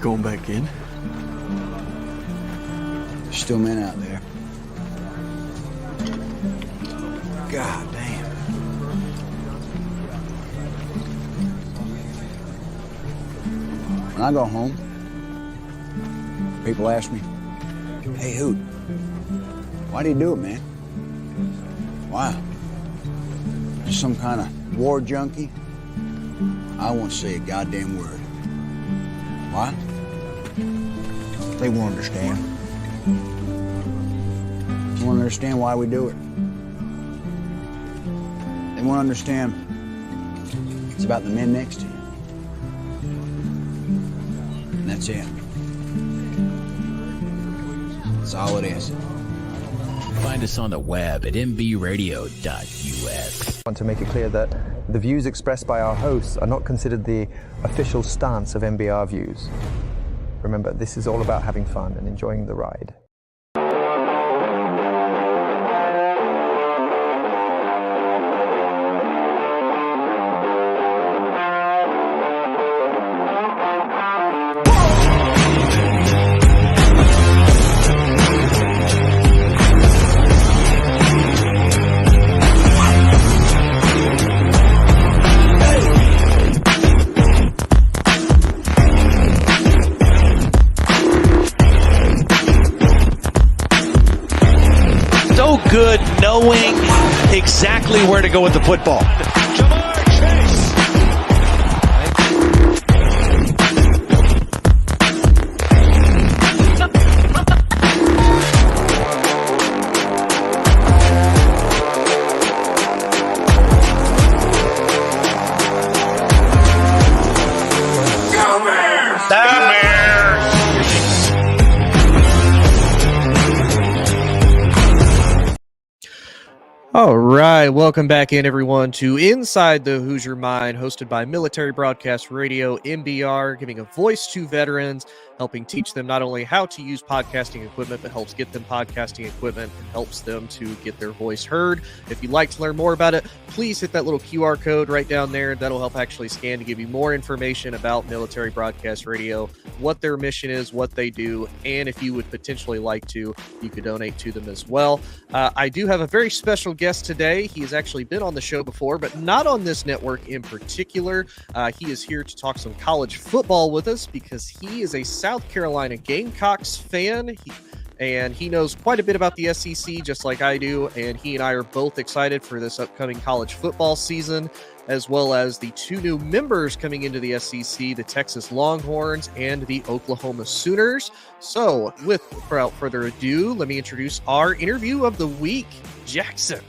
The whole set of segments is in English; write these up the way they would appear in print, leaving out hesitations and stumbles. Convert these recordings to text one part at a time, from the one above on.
going back in? There's still men out there. God damn. When I go home, people ask me, "Hey, Hoot, why do you do it, man? Why? You some kind of war junkie?" I won't say a goddamn word. Why? They won't understand. They won't understand why we do it. They won't understand it's about the men next to you. And that's it. That's all it is. Find us on the web at mbradio.us. I want to make it clear that the views expressed by our hosts are not considered the official stance of MBR Views. Remember, this is all about having fun and enjoying the ride. Good knowing exactly where to go with the football. All right, welcome back in, everyone, to Inside the Hoosier Mind, hosted by Military Broadcast Radio, MBR, giving a voice to veterans, helping teach them not only how to use podcasting equipment, but helps get them podcasting equipment and helps them to get their voice heard. If you'd like to learn more about it, please hit that little QR code right down there. That'll help actually scan to give you more information about Military Broadcast Radio, what their mission is, what they do, and if you would potentially like to, you could donate to them as well. I do have a very special guest today. He has actually been on the show before, but not on this network in particular. He is here to talk some college football with us because he is a South Carolina Gamecocks fan. And he knows quite a bit about the SEC, just like I do. And he and I are both excited for this upcoming college football season, as well as the two new members coming into the SEC, the Texas Longhorns and the Oklahoma Sooners. So without further ado, let me introduce our interview of the week, Jackson.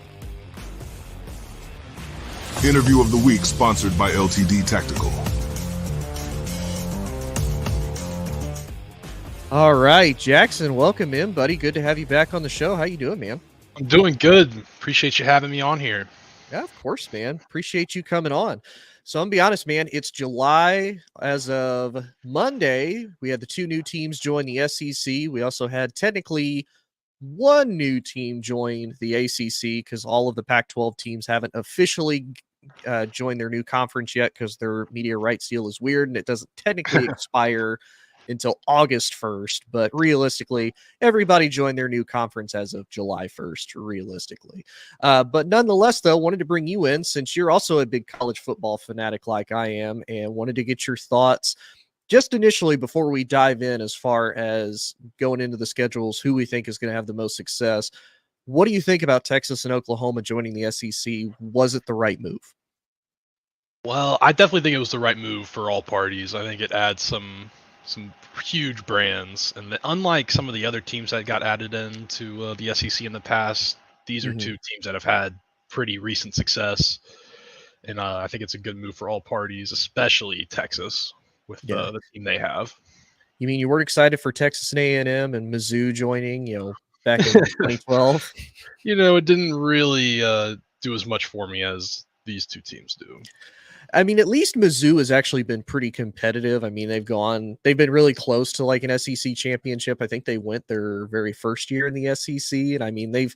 Interview of the week sponsored by LTD Tactical. All right, Jackson, welcome in, buddy. Good to have you back on the show. How you doing, man? I'm doing good. Appreciate you having me on here. Yeah, of course, man. Appreciate you coming on. So I'm gonna be honest, man, it's July. As of Monday, we had the two new teams join the SEC. We also had technically one new team join the ACC because all of the Pac-12 teams haven't officially joined their new conference yet because their media rights deal is weird and it doesn't technically expire until August 1st, but realistically, everybody joined their new conference as of July 1st, realistically. But nonetheless, though, wanted to bring you in since you're also a big college football fanatic like I am, and wanted to get your thoughts just initially before we dive in as far as going into the schedules, who we think is going to have the most success. What do you think about Texas and Oklahoma joining the SEC? Was it the right move? Well, I definitely think it was the right move for all parties. I think it adds some huge brands, and unlike some of the other teams that got added into the SEC in the past, these are two teams that have had pretty recent success, and I think it's a good move for all parties, especially Texas with the team they have. You mean you weren't excited for Texas A&M and Mizzou joining, back in 2012? It didn't really do as much for me as these two teams do. I mean, at least Mizzou has actually been pretty competitive. I mean, they've been really close to like an SEC championship. I think they went their very first year in the SEC. And I mean, they've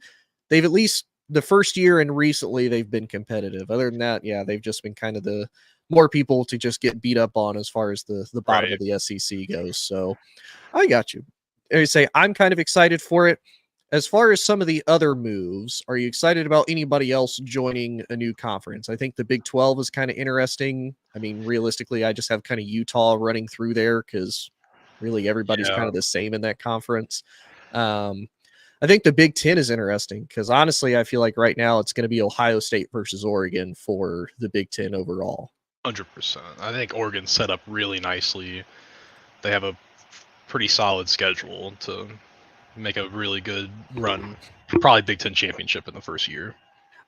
at least the first year and recently they've been competitive. Other than that, yeah, they've just been kind of the more people to just get beat up on as far as the bottom Right. of the SEC goes. So I got you. I say I'm kind of excited for it. As far as some of the other moves, are you excited about anybody else joining a new conference? I think the Big 12 is kind of interesting. I mean, realistically, I just have kind of Utah running through there because really everybody's kind Yeah. of the same in that conference. I think the Big 10 is interesting because honestly, I feel like right now it's going to be Ohio State versus Oregon for the Big 10 overall. 100%. I think Oregon's set up really nicely. They have a pretty solid schedule to make a really good run. Probably Big Ten championship in the first year.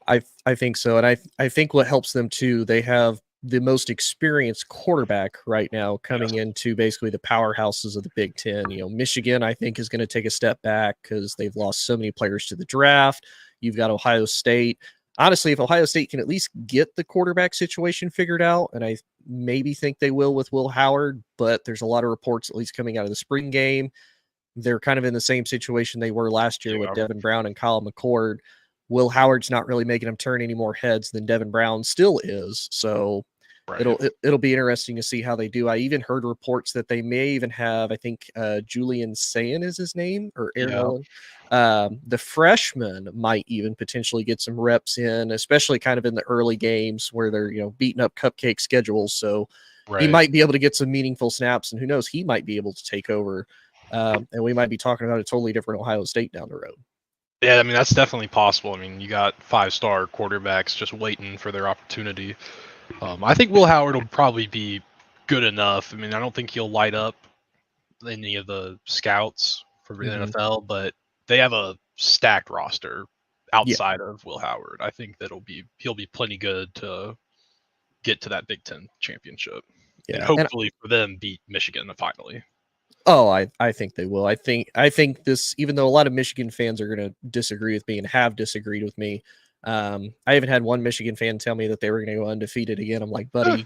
I think so, and I think what helps them too, they have the most experienced quarterback right now coming into basically the powerhouses of the Big Ten. You know, Michigan, I think, is going to take a step back because they've lost so many players to the draft. You've got Ohio State. Honestly, if Ohio State can at least get the quarterback situation figured out, and I maybe think they will with Will Howard, but there's a lot of reports, at least coming out of the spring game, they're kind of in the same situation they were last year with Devin Brown and Kyle McCord. Will Howard's not really making them turn any more heads than Devin Brown still is. So it'll be interesting to see how they do. I even heard reports that they may even have, I think Julian Sayin is his name, or Aaron Nolan. The freshman might even potentially get some reps in, especially kind of in the early games where they're, you know, beating up cupcake schedules. So he might be able to get some meaningful snaps, and who knows, he might be able to take over. And we might be talking about a totally different Ohio State down the road. Yeah, I mean, that's definitely possible. I mean, you got 5-star quarterbacks just waiting for their opportunity. I think Will Howard will probably be good enough. I mean, I don't think he'll light up any of the scouts for the NFL, but they have a stacked roster outside of Will Howard. I think he'll be plenty good to get to that Big Ten championship. Yeah. And hopefully for them beat Michigan finally. Oh, I think they will. I think this, even though a lot of Michigan fans are going to disagree with me and have disagreed with me, I haven't had one Michigan fan tell me that they were going to go undefeated again. I'm like, buddy,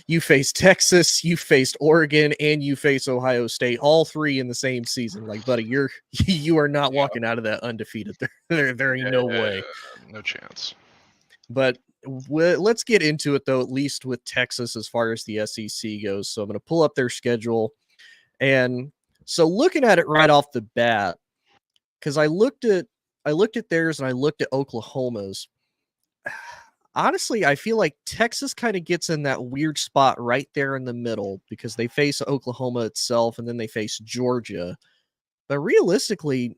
you face Texas, you faced Oregon, and you face Ohio State, all three in the same season. Like, buddy, you are not walking out of that undefeated. There ain't no way, no chance. But let's get into it, though, at least with Texas as far as the SEC goes. So I'm going to pull up their schedule. And so looking at it right off the bat, because I looked at theirs and I looked at Oklahoma's. Honestly, I feel like Texas kind of gets in that weird spot right there in the middle because they face Oklahoma itself and then they face Georgia. But realistically,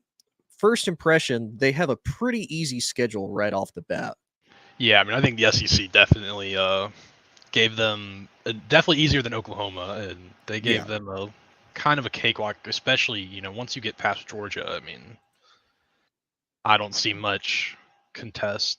first impression, they have a pretty easy schedule right off the bat. Yeah, I mean, I think the SEC definitely gave them definitely easier than Oklahoma, and they gave them a kind of a cakewalk, especially, you know, once you get past Georgia. I mean, I don't see much contestation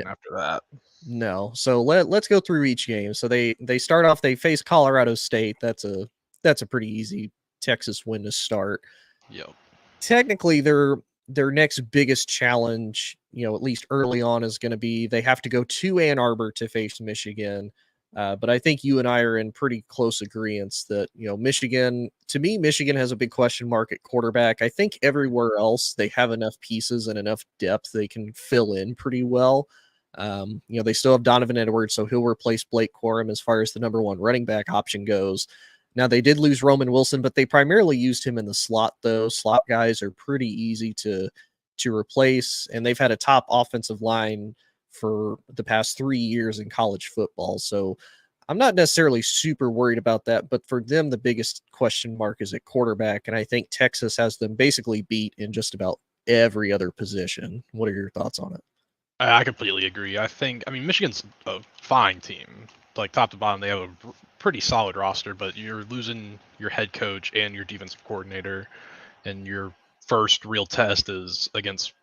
after that. No. So let's go through each game. So they start off, they face Colorado State. That's a pretty easy Texas win to start. Yep. Technically, their next biggest challenge, you know, at least early on, is going to be they have to go to Ann Arbor to face Michigan. But I think you and I are in pretty close agreement that, you know, Michigan has a big question mark at quarterback. I think everywhere else they have enough pieces and enough depth they can fill in pretty well. You know, they still have Donovan Edwards, so he'll replace Blake Corum as far as the number one running back option goes. Now, they did lose Roman Wilson, but they primarily used him in the slot, though. Slot guys are pretty easy to replace, and they've had a top offensive line for the past 3 years in college football. So I'm not necessarily super worried about that, but for them, the biggest question mark is at quarterback, and I think Texas has them basically beat in just about every other position. What are your thoughts on it? I completely agree. I mean, Michigan's a fine team. Like, top to bottom, they have a pretty solid roster, but you're losing your head coach and your defensive coordinator, and your first real test is against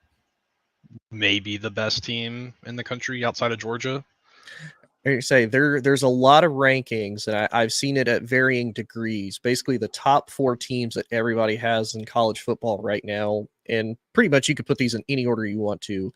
maybe the best team in the country outside of Georgia. I say there's a lot of rankings, and I've seen it at varying degrees. Basically, the top 4 teams that everybody has in college football right now, and pretty much you could put these in any order you want to: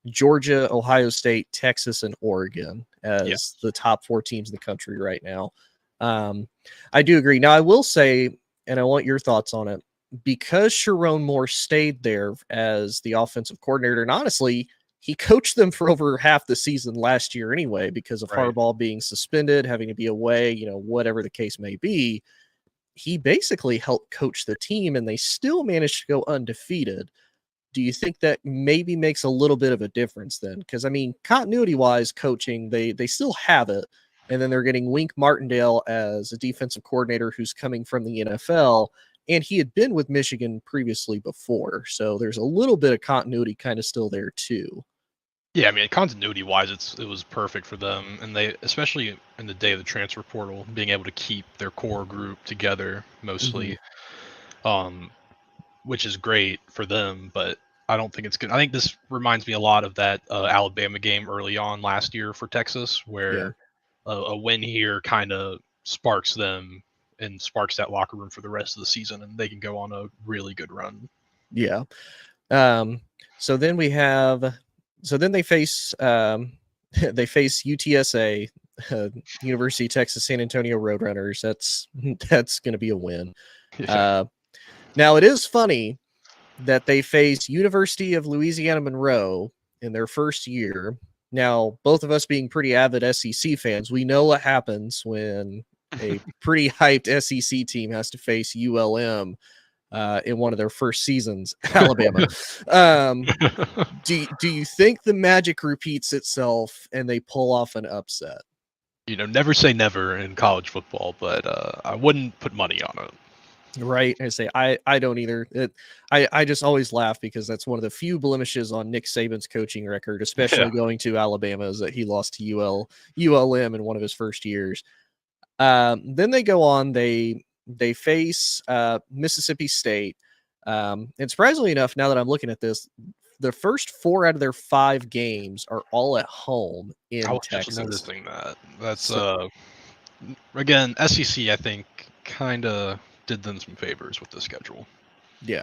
Georgia, Ohio State, Texas, and Oregon as the top 4 teams in the country right now. I do agree. Now, I will say, and I want your thoughts on it, because Sharon Moore stayed there as the offensive coordinator, and honestly, he coached them for over half the season last year anyway, because of Right. Harbaugh being suspended, having to be away, whatever the case may be. He basically helped coach the team, and they still managed to go undefeated. Do you think that maybe makes a little bit of a difference then? Because, I mean, continuity-wise coaching, they still have it, and then they're getting Wink Martindale as a defensive coordinator who's coming from the NFL, and he had been with Michigan previously before, so there's a little bit of continuity kind of still there too. Yeah, I mean, continuity-wise, it was perfect for them, and they, especially in the day of the transfer portal, being able to keep their core group together mostly, which is great for them. But I don't think it's good. I think this reminds me a lot of that Alabama game early on last year for Texas, where a win here kind of sparks them and sparks that locker room for the rest of the season, and they can go on a really good run. Yeah. So then we have. So then they face UTSA, University of Texas San Antonio Roadrunners. That's going to be a win. Yeah. Now it is funny that they face University of Louisiana Monroe in their first year. Now, both of us being pretty avid SEC fans, we know what happens when a pretty hyped SEC team has to face ULM in one of their first seasons, Alabama. Do you think the magic repeats itself and they pull off an upset? Never say never in college football, but I wouldn't put money on it. Right. I say I don't either. I just always laugh because that's one of the few blemishes on Nick Saban's coaching record, especially going to Alabama, is that he lost to ULM in one of his first years. Then they go on, they face Mississippi State. And surprisingly enough, now that I'm looking at this, the first 4 out of their 5 games are all at home in I was Texas. just noticing that. That's again, SEC, I think, kind of did them some favors with the schedule. Yeah.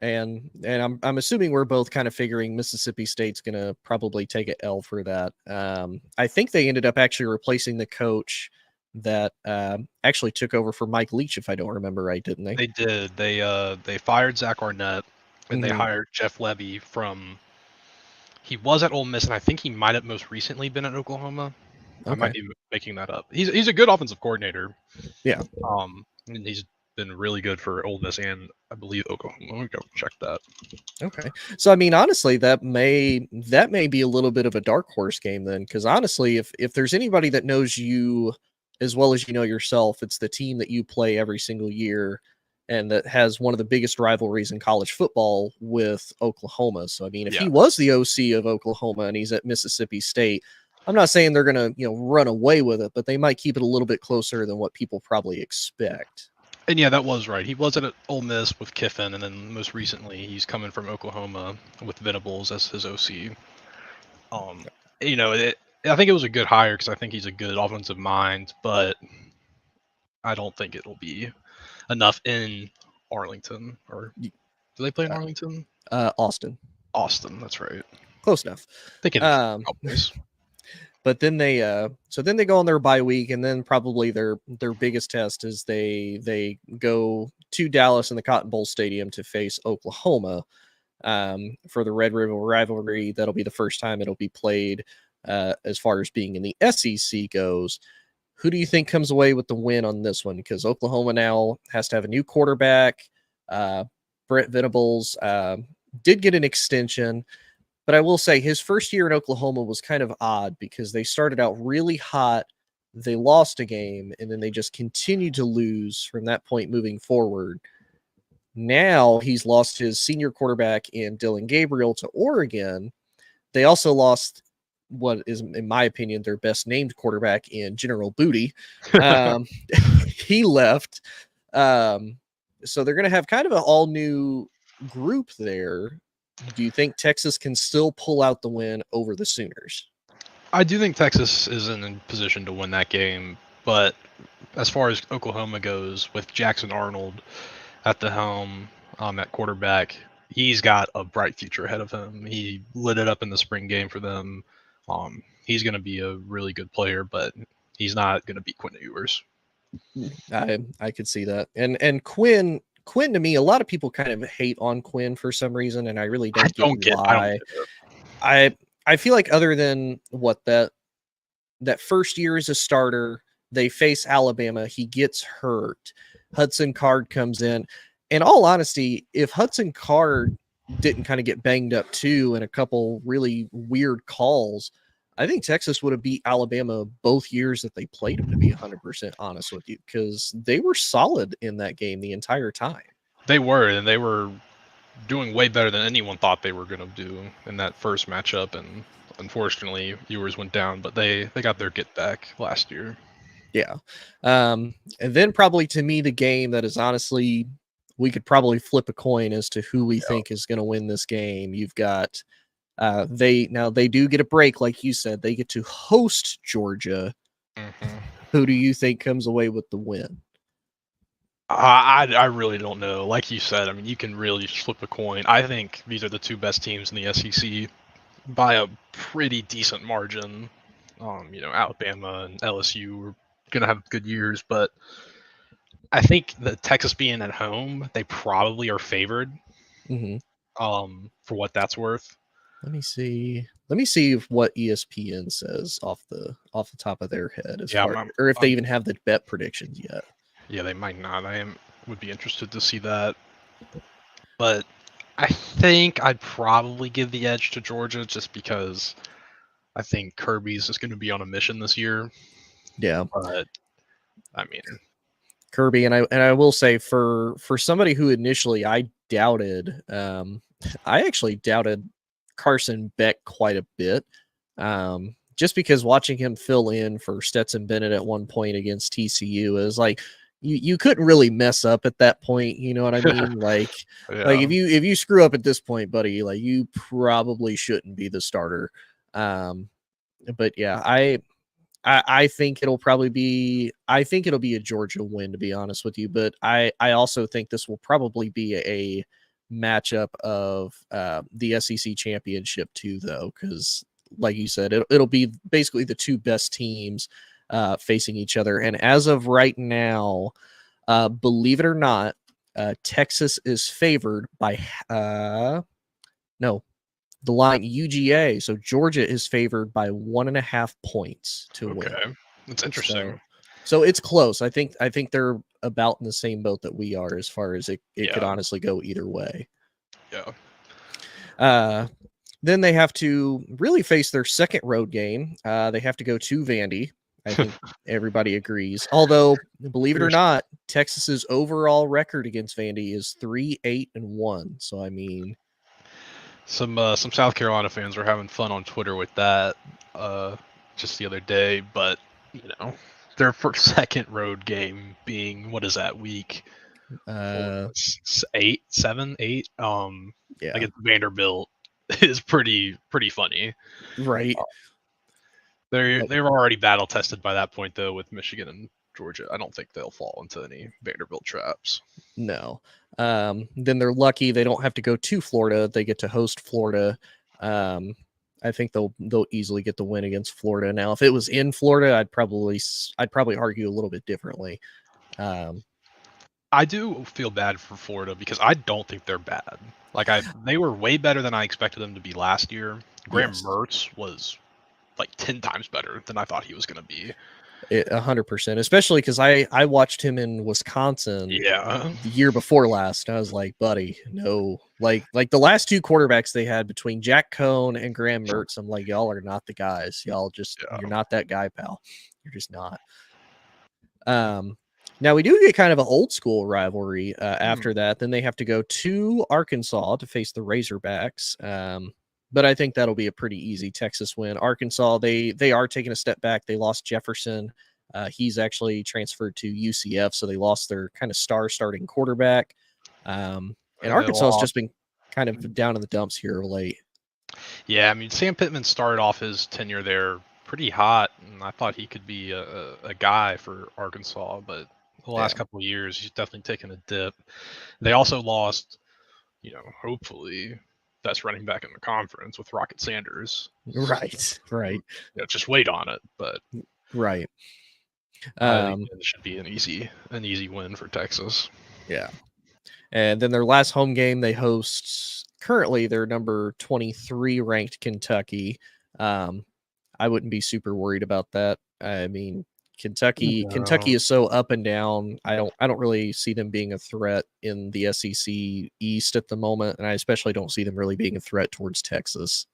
And I'm assuming we're both kind of figuring Mississippi State's going to probably take an L for that. I think they ended up actually replacing the coach that actually took over for Mike Leach, if I don't remember right, didn't they? They did. They fired Zach Arnett, and they hired Jeff Levy from. He was at Ole Miss, and I think he might have most recently been at Oklahoma. Okay. I might be making that up. He's a good offensive coordinator. Yeah. And he's been really good for Ole Miss and I believe Oklahoma. Let me go check that. Okay. So I mean, honestly, that may be a little bit of a dark horse game then, because honestly, if there's anybody that knows you as well as you know yourself, it's the team that you play every single year and that has one of the biggest rivalries in college football with Oklahoma. So I mean, if he was the OC of Oklahoma and he's at Mississippi State, I'm not saying they're going to, run away with it, but they might keep it a little bit closer than what people probably expect. And yeah, that was right. He was at Ole Miss with Kiffin, and then most recently he's coming from Oklahoma with Venables as his OC. I think it was a good hire because I think he's a good offensive mind, but I don't think it'll be enough in Arlington. Or do they play in Arlington? Austin. Austin, that's right. Close enough. Thinking But then they go on their bye week, and then probably their biggest test is they go to Dallas in the Cotton Bowl Stadium to face Oklahoma for the Red River rivalry. That'll be the first time it'll be played as far as being in the SEC goes. Who do you think comes away with the win on this one? Because Oklahoma now has to have a new quarterback. Brent Venables did get an extension. But I will say his first year in Oklahoma was kind of odd because they started out really hot. They lost a game, and then they just continued to lose from that point moving forward. Now he's lost his senior quarterback in Dylan Gabriel to Oregon. They also lost what is, in my opinion, their best named quarterback in General Booty. He left. So they're going to have kind of an all-new group there. Do you think Texas can still pull out the win over the Sooners? I do think Texas is in a position to win that game, but as far as Oklahoma goes, with Jackson Arnold at the helm at quarterback, he's got a bright future ahead of him. He lit it up in the spring game for them. He's going to be a really good player, but he's not going to beat Quinn Ewers. I could see that. And Quinn, to me, a lot of people kind of hate on Quinn for some reason, and I really don't get why. I feel like other than that first year as a starter, they face Alabama. He gets hurt. Hudson Card comes in. In all honesty, if Hudson Card didn't kind of get banged up too in a couple really weird calls, I think Texas would have beat Alabama both years that they played him, to be 100% honest with you, because they were solid in that game the entire time. They were, and they were doing way better than anyone thought they were going to do in that first matchup. And unfortunately, viewers went down, but they got their get back last year. Yeah. And then probably to me, the game that is honestly, we could probably flip a coin as to who we think is going to win this game. You've got they do get a break, like you said. They get to host Georgia. Mm-hmm. Who do you think comes away with the win? I really don't know. Like you said, I mean, you can really flip a coin. I think these are the two best teams in the SEC by a pretty decent margin. Alabama and LSU are going to have good years, but I think the Texas being at home, they probably are favored. Mm-hmm. For what that's worth. Let me see what ESPN says off the top of their head, or if they even have the bet predictions yet. Yeah, they might not. Would be interested to see that. But I think I'd probably give the edge to Georgia just because I think Kirby's is going to be on a mission this year. Yeah. But I mean, Kirby, and I will say for somebody who initially I doubted, I actually doubted Carson Beck quite a bit. Just because watching him fill in for Stetson Bennett at one point against TCU is like, you couldn't really mess up at that point. You know what I mean? Like, like if you screw up at this point, buddy, like you probably shouldn't be the starter. But yeah, I think it'll be a Georgia win, to be honest with you. But I also think this will probably be a matchup of the SEC championship too, though, because like you said, it'll be basically the two best teams facing each other. And as of right now, believe it or not, Texas is favored by the line UGA. So Georgia is favored by 1.5 points to win. That's interesting. So it's close. I think they're about in the same boat that we are as far as it could honestly go either way. Yeah. Then they have to really face their second road game. They have to go to Vandy. I think everybody agrees. Although, believe it or not, Texas's overall record against Vandy is 3-8-1. So I mean, some South Carolina fans were having fun on Twitter with that just the other day. But their second road game being, what is that, week 8, 7, 8? Against Vanderbilt is pretty funny, right? They were already battle tested by that point, though, with Michigan and Georgia. I don't think they'll fall into any Vanderbilt traps. No. Then they're lucky they don't have to go to Florida. They get to host Florida. I think they'll easily get the win against Florida. Now, if it was in Florida, I'd probably argue a little bit differently. I do feel bad for Florida because I don't think they're bad. Like they were way better than I expected them to be last year. Graham Mertz was like 10 times better than I thought he was going to be. 100%, especially because I watched him in Wisconsin the year before last. And I was like, buddy, no. Like the last two quarterbacks they had between Jack Cohn and Graham Mertz, I'm like, y'all are not the guys. Y'all just, you're not that guy, pal. You're just not. Now we do get kind of an old school rivalry after that. Then they have to go to Arkansas to face the Razorbacks. But I think that'll be a pretty easy Texas win. Arkansas, they are taking a step back. They lost Jefferson. He's actually transferred to UCF, so they lost their kind of star starting quarterback. And Arkansas has just been kind of down in the dumps here late. Yeah, I mean, Sam Pittman started off his tenure there pretty hot, and I thought he could be a guy for Arkansas, but the last couple of years, he's definitely taken a dip. They also lost, hopefully, best running back in the conference with Rocket Sanders. Right. Just wait on it, but right. I think it should be an easy win for Texas. Yeah. And then their last home game, they host currently they're number 23 ranked Kentucky. I wouldn't be super worried about that. I mean, Kentucky is so up and down. I don't really see them being a threat in the SEC East at the moment, and I especially don't see them really being a threat towards Texas.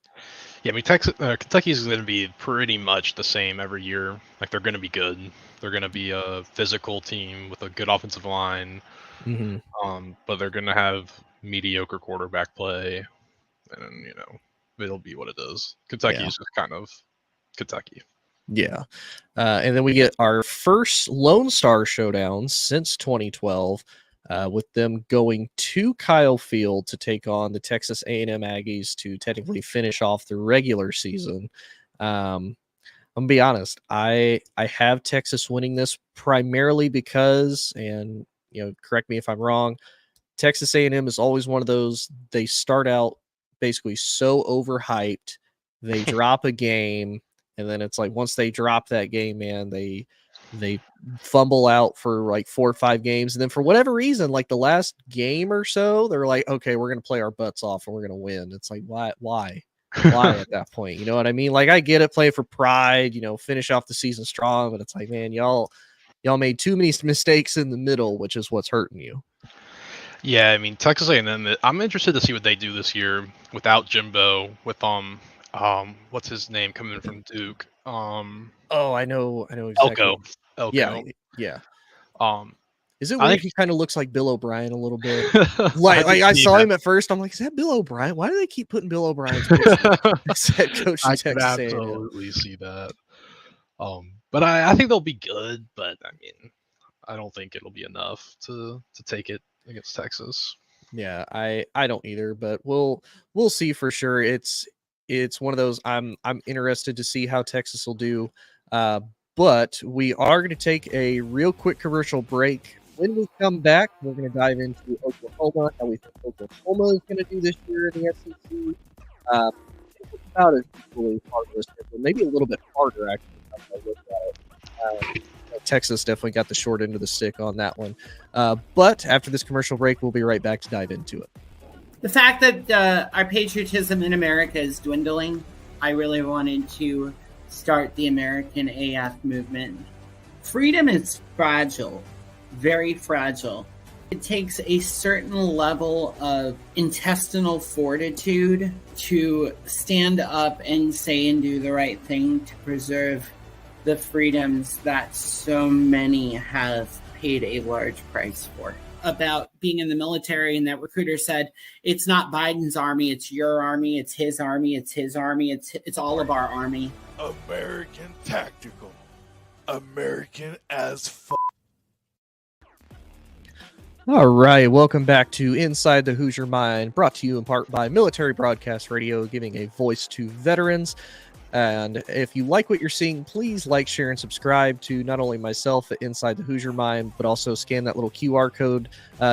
Yeah, I mean, Kentucky is going to be pretty much the same every year. Like, they're going to be good. They're going to be a physical team with a good offensive line. But they're going to have mediocre quarterback play, and it'll be what it is. Kentucky is just kind of Kentucky. Yeah. And then we get our first Lone Star showdown since 2012, with them going to Kyle Field to take on the Texas A&M Aggies to technically finish off the regular season. I'm gonna be honest, I have Texas winning this primarily because, and correct me if I'm wrong, Texas A&M is always one of those, they start out basically so overhyped, they drop a game, and then it's like once they drop that game, man, they fumble out for like 4 or 5 games, and then for whatever reason, like the last game or so, they're like, okay, we're gonna play our butts off and we're gonna win. It's like, why at that point? You know what I mean? Like, I get it, play for pride, finish off the season strong, but it's like, man, y'all made too many mistakes in the middle, which is what's hurting you. Yeah, I mean, Texas A&M, I'm interested to see what they do this year without Jimbo, with what's his name coming from Duke? I know exactly. Elko. Yeah. Is it I weird? think He kind of looks like Bill O'Brien a little bit. Like I saw him at first. I'm like, is that Bill O'Brien? Why do they keep putting Bill O'Brien's picture as head coach in I Texas could absolutely see that. But I think they'll be good. But I mean, I don't think it'll be enough to take it against Texas. Yeah, I don't either. But we'll see for sure. It's one of those. I'm interested to see how Texas will do. But we are going to take a real quick commercial break. When we come back, we're going to dive into Oklahoma, how we think Oklahoma is going to do this year in the SEC. It's about as equally hard as maybe a little bit harder, actually. If I look at it. Texas definitely got the short end of the stick on that one. But after this commercial break, we'll be right back to dive into it. The fact that our patriotism in America is dwindling, I really wanted to start the American AF movement. Freedom is fragile, very fragile. It takes a certain level of intestinal fortitude to stand up and say and do the right thing to preserve the freedoms that so many have paid a large price for. About being in the military, and that recruiter said, it's not Biden's army, it's your army, it's his army, it's his army, it's all of our army. American tactical. American as fuck. All right, welcome back to Inside the Hoosier Mind, brought to you in part by Military Broadcast Radio, giving a voice to veterans. And if you like what you're seeing, please like, share, and subscribe to not only myself at Inside the Hoosier Mind, but also scan that little QR code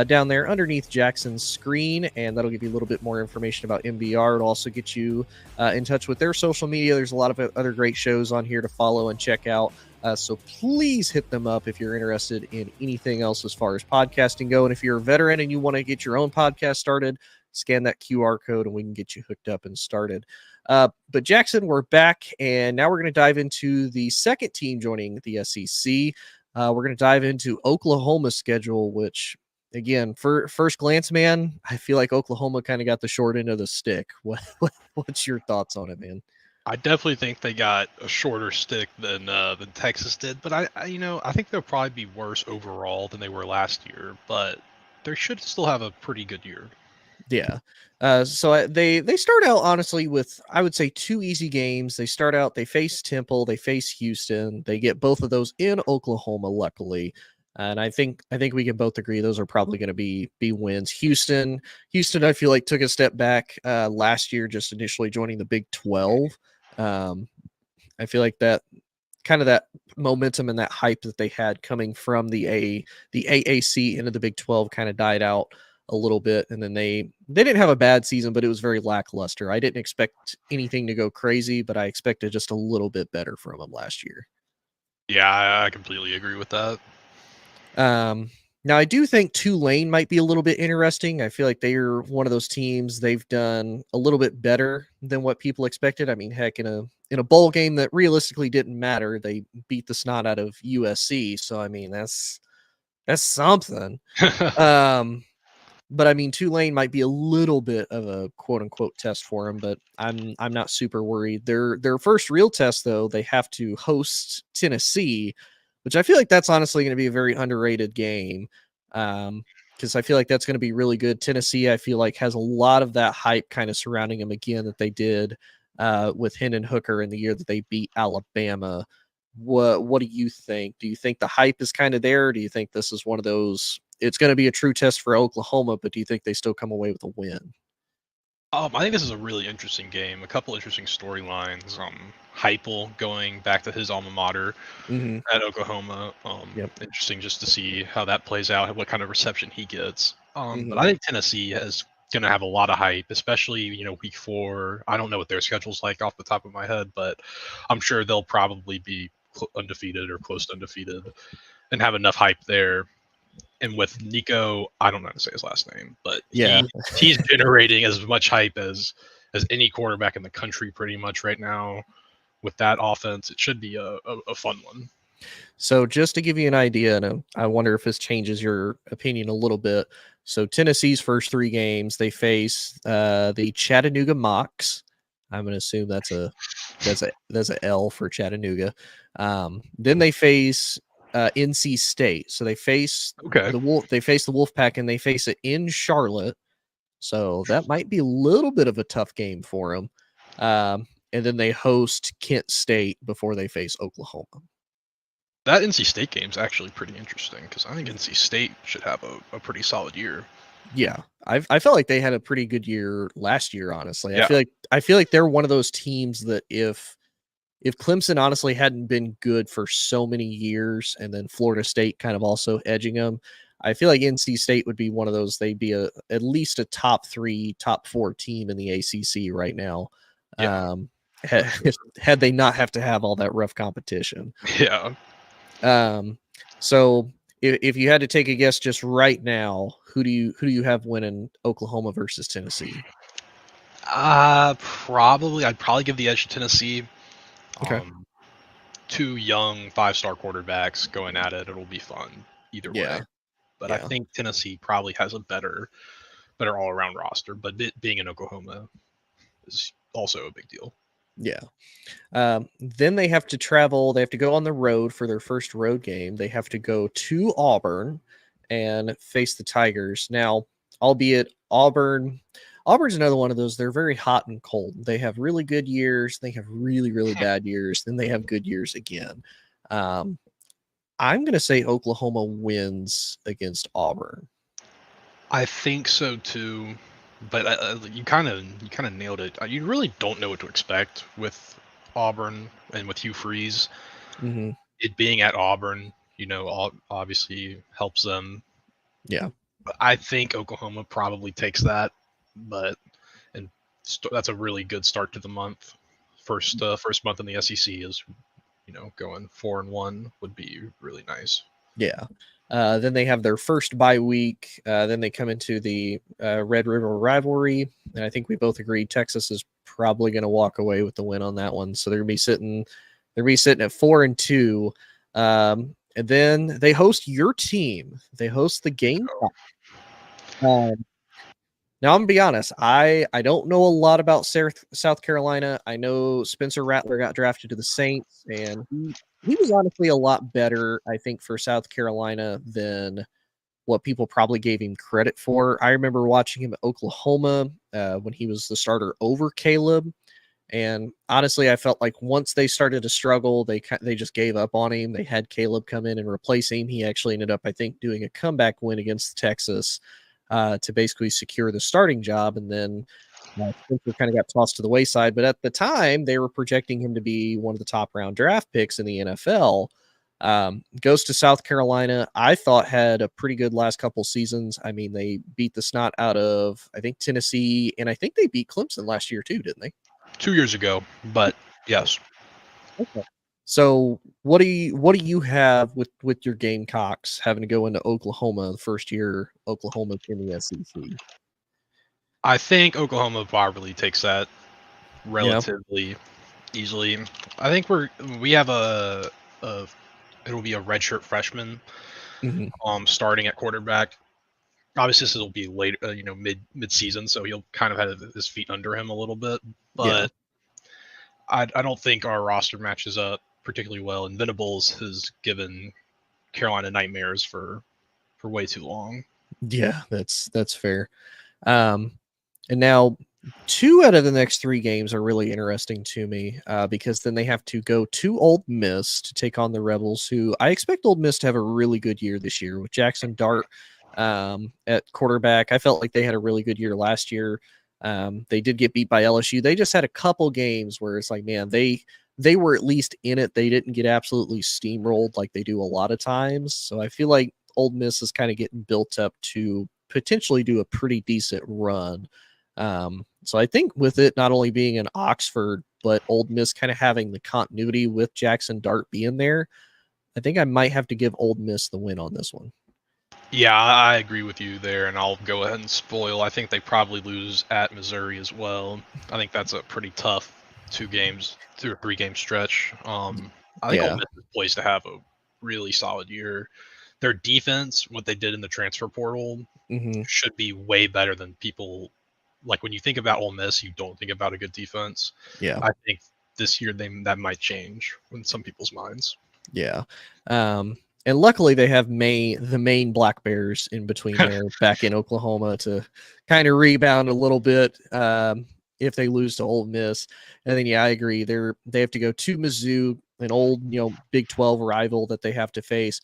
down there underneath Jackson's screen, and that'll give you a little bit more information about MBR. It'll also get you in touch with their social media. There's a lot of other great shows on here to follow and check out. So please hit them up if you're interested in anything else as far as podcasting go. And if you're a veteran and you want to get your own podcast started, scan that QR code and we can get you hooked up and started. But Jackson, we're back, and now we're going to dive into the second team joining the SEC. We're going to dive into Oklahoma's schedule, which, again, for first glance, man, I feel like Oklahoma kind of got the short end of the stick. What's your thoughts on it, man? I definitely think they got a shorter stick than Texas did, but I think they'll probably be worse overall than they were last year, but they should still have a pretty good year. Yeah. So they start out honestly with, I would say, 2 easy games. They start out, they face Temple, they face Houston. They get both of those in Oklahoma, luckily. And I think we can both agree those are probably going to be wins. Houston, I feel like took a step back last year, just initially joining the Big 12. I feel like that kind of that momentum and that hype that they had coming from the AAC into the Big 12 kind of died out a little bit, and then they didn't have a bad season, but it was very lackluster. I didn't expect anything to go crazy, but I expected just a little bit better from them last year. Yeah, I completely agree with that. Now, I do think Tulane might be a little bit interesting. I feel like they are one of those teams. They've done a little bit better than what people expected. I mean, heck, in a bowl game that realistically didn't matter, they beat the snot out of USC. So, I mean, that's something. But I mean, Tulane might be a little bit of a quote unquote test for them, but I'm not super worried. Their first real test, though, they have to host Tennessee, which I feel like that's honestly going to be a very underrated game. Because I feel like that's going to be really good. Tennessee, I feel like, has a lot of that hype kind of surrounding them again that they did with Hendon Hooker in the year that they beat Alabama. What do you think? Do you think the hype is kind of there? Or do you think this is one of those? It's going to be a true test for Oklahoma, but do you think they still come away with a win? I think this is a really interesting game. A couple interesting storylines. Heupel going back to his alma mater at Oklahoma. Interesting just to see how that plays out, what kind of reception he gets. But I think Tennessee is going to have a lot of hype, especially week 4. I don't know what their schedule's like off the top of my head, but I'm sure they'll probably be undefeated or close to undefeated and have enough hype there. And with Nico, I don't know how to say his last name, but he's generating as much hype as any quarterback in the country pretty much right now. With that offense, it should be a fun one. So just to give you an idea, and I wonder if this changes your opinion a little bit. So Tennessee's first 3 games, they face the Chattanooga Mocs. I'm going to assume that's a L for Chattanooga. Then they face NC State. So they face the Wolfpack, and they face it in Charlotte. So that might be a little bit of a tough game for them. And then they host Kent State before they face Oklahoma. That NC State game's actually pretty interesting because I think NC State should have a pretty solid year. Yeah, I felt like they had a pretty good year last year. Honestly, Yeah. I feel like they're one of those teams that if Clemson honestly hadn't been good for so many years, and then Florida State kind of also edging them, I feel like NC State would be one of those. They'd be at least a top 3, top 4 team in the ACC right now. Yeah. Had they not have to have all that rough competition. Yeah. So if you had to take a guess just right now, who do you have winning Oklahoma versus Tennessee? I'd probably give the edge to Tennessee. Okay. 2 young 5-star quarterbacks going at it. It'll be fun either way. But I think Tennessee probably has a better all-around roster. But being in Oklahoma is also a big deal. Yeah. Then they have to travel. They have to go on the road for their first road game. They have to go to Auburn and face the Tigers. Now, albeit Auburn's another one of those. They're very hot and cold. They have really good years. They have really, really bad years. Then they have good years again. I'm going to say Oklahoma wins against Auburn. I think so too. But you kind of nailed it. You really don't know what to expect with Auburn and with Hugh Freeze. It being at Auburn, obviously helps them. Yeah. I think Oklahoma probably takes that, that's a really good start to the month. First month in the SEC is, going 4-1 would be really nice. Yeah. Then they have their first bye week. Then they come into the Red River rivalry, and I think we both agree Texas is probably going to walk away with the win on that one. So they're going to be sitting at 4-2. And then they host your team. They host the Gamecocks. Now, I'm going to be honest. I don't know a lot about South Carolina. I know Spencer Rattler got drafted to the Saints, and he was honestly a lot better, I think, for South Carolina than what people probably gave him credit for. I remember watching him at Oklahoma when he was the starter over Caleb. And honestly, I felt like once they started to struggle, they just gave up on him. They had Caleb come in and replace him. He actually ended up, I think, doing a comeback win against Texas to basically secure the starting job. And then Spencer kind of got tossed to the wayside. But at the time, they were projecting him to be one of the top round draft picks in the NFL. Goes to South Carolina. I thought had a pretty good last couple seasons. I mean, they beat the snot out of, I think, Tennessee. And I think they beat Clemson last year too, didn't they? 2 years ago, but yes. Okay. So what do you have with your Gamecocks having to go into Oklahoma the first year Oklahoma's in the SEC? I think Oklahoma probably takes that Yeah. relatively easily. I think we have it'll be a redshirt freshman starting at quarterback. Obviously, this will be late, mid season, so he'll kind of have his feet under him a little bit. Yeah. But I don't think our roster matches up particularly well. And Venables has given Carolina nightmares for way too long. Yeah, that's fair. And now 2 out of the next 3 games are really interesting to me because then they have to go to Ole Miss to take on the Rebels, who I expect Ole Miss to have a really good year this year with Jackson Dart at quarterback. I felt like they had a really good year last year. They did get beat by LSU. They just had a couple games where it's like, man, they were at least in it. They didn't get absolutely steamrolled like they do a lot of times. So I feel like Ole Miss is kind of getting built up to potentially do a pretty decent run. So I think with it not only being in Oxford, but Ole Miss kind of having the continuity with Jackson Dart being there, I think I might have to give Ole Miss the win on this one. Yeah, I agree with you there, and I'll go ahead and spoil. I think they probably lose at Missouri as well. I think that's a pretty tough 2 or 3 game stretch. I think Ole Miss is poised to have a really solid year. Their defense, what they did in the transfer portal, should be way better than people. Like when you think about Ole Miss, you don't think about a good defense. Yeah, I think this year that might change in some people's minds. Yeah. And luckily they have the Maine Black Bears in between there back in Oklahoma to kind of rebound a little bit if they lose to Ole Miss. And then, yeah, I agree. They have to go to Mizzou, an old, Big 12 rival that they have to face.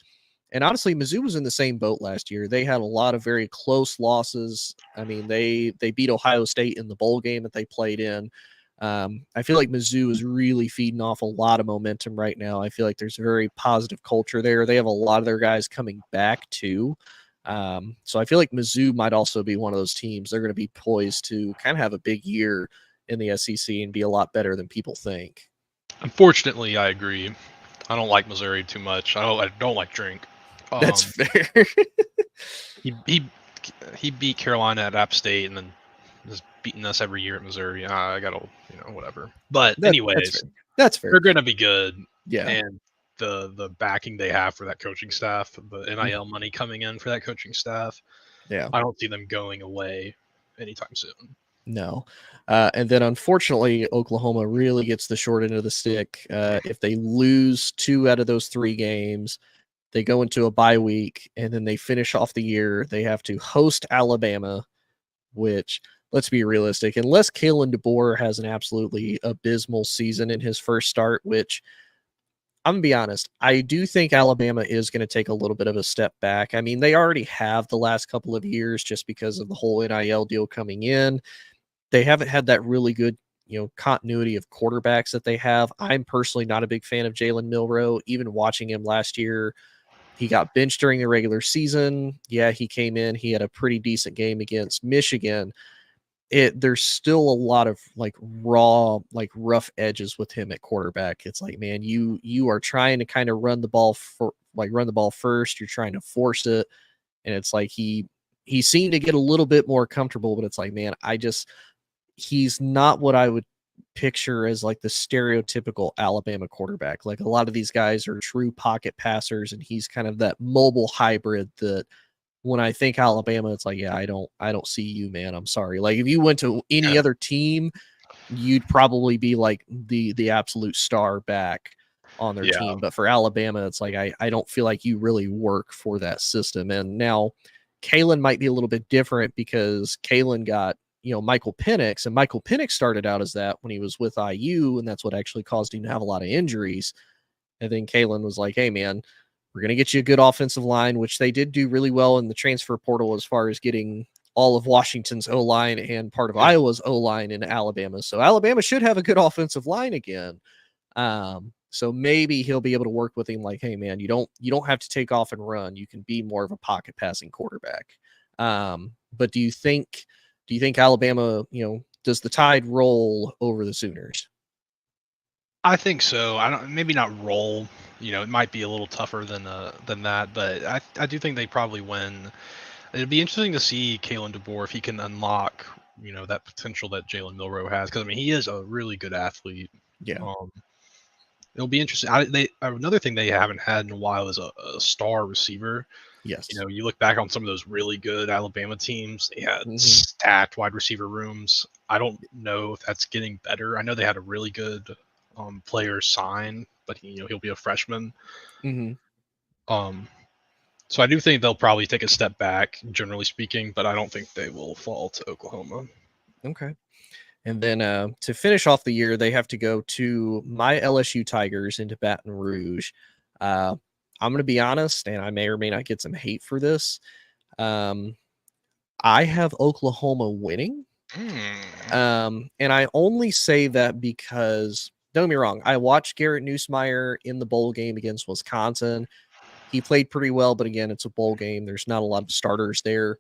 And honestly, Mizzou was in the same boat last year. They had a lot of very close losses. I mean, they beat Ohio State in the bowl game that they played in. I feel like Mizzou is really feeding off a lot of momentum right now. I feel like there's a very positive culture there. They have a lot of their guys coming back too. So I feel like Mizzou might also be one of those teams. They're going to be poised to kind of have a big year in the SEC and be a lot better than people think. Unfortunately, I agree. I don't like Missouri too much. I don't like Drink. That's fair. he beat Carolina at App State and then is beating us every year at Missouri. I got to, whatever. But anyways, that's fair. They're going to be good. Yeah. And the backing they have for that coaching staff, the NIL money coming in for that coaching staff. Yeah. I don't see them going away anytime soon. No. And then unfortunately, Oklahoma really gets the short end of the stick. If they lose 2 out of those 3 games, they go into a bye week, and then they finish off the year. They have to host Alabama, which, let's be realistic, unless Kalen DeBoer has an absolutely abysmal season in his first start, which I'm going to be honest, I do think Alabama is going to take a little bit of a step back. I mean, they already have the last couple of years just because of the whole NIL deal coming in. They haven't had that really good, continuity of quarterbacks that they have. I'm personally not a big fan of Jalen Milroe. Even watching him last year, he got benched during the regular season. Yeah, he came in. He had a pretty decent game against Michigan. There's still a lot of rough edges with him at quarterback. It's like, man, you are trying to kind of run the ball first. You're trying to force it, and it's like he seemed to get a little bit more comfortable, but it's like, man, he's not what I would picture as like the stereotypical Alabama quarterback. Like a lot of these guys are true pocket passers, and he's kind of that mobile hybrid that when I think Alabama, it's like, yeah, I don't see you, man. I'm sorry. Like if you went to any other team, you'd probably be like the absolute star back on their team. But for Alabama, it's like, I don't feel like you really work for that system. And now Kalen might be a little bit different because Kalen got, Michael Penix, and Michael Penix started out as that when he was with IU, and that's what actually caused him to have a lot of injuries. And then Kalen was like, hey, man, we're going to get you a good offensive line, which they did do really well in the transfer portal as far as getting all of Washington's O-line and part of Iowa's O-line in Alabama. So Alabama should have a good offensive line again. So maybe he'll be able to work with him like, hey, man, you don't have to take off and run. You can be more of a pocket passing quarterback. But do you think Alabama, does the tide roll over the Sooners? I think so. I don't maybe not roll. It might be a little tougher than that, but I do think they probably win. It'd be interesting to see Kalen DeBoer if he can unlock that potential that Jalen Milroe has, because I mean he is a really good athlete. Yeah. It'll be interesting. Another thing they haven't had in a while is a star receiver. Yes. You look back on some of those really good Alabama teams, they had stacked wide receiver rooms. I don't know if that's getting better. I know they had a really good player sign, but he'll be a freshman. So I do think they'll probably take a step back, generally speaking, but I don't think they will fall to Oklahoma. Okay. And then to finish off the year, they have to go to my LSU Tigers into Baton Rouge. I'm going to be honest, and I may or may not get some hate for this. I have Oklahoma winning. And I only say that because, don't get me wrong, I watched Garrett Nussmeier in the bowl game against Wisconsin. He played pretty well, but again, it's a bowl game. There's not a lot of starters there.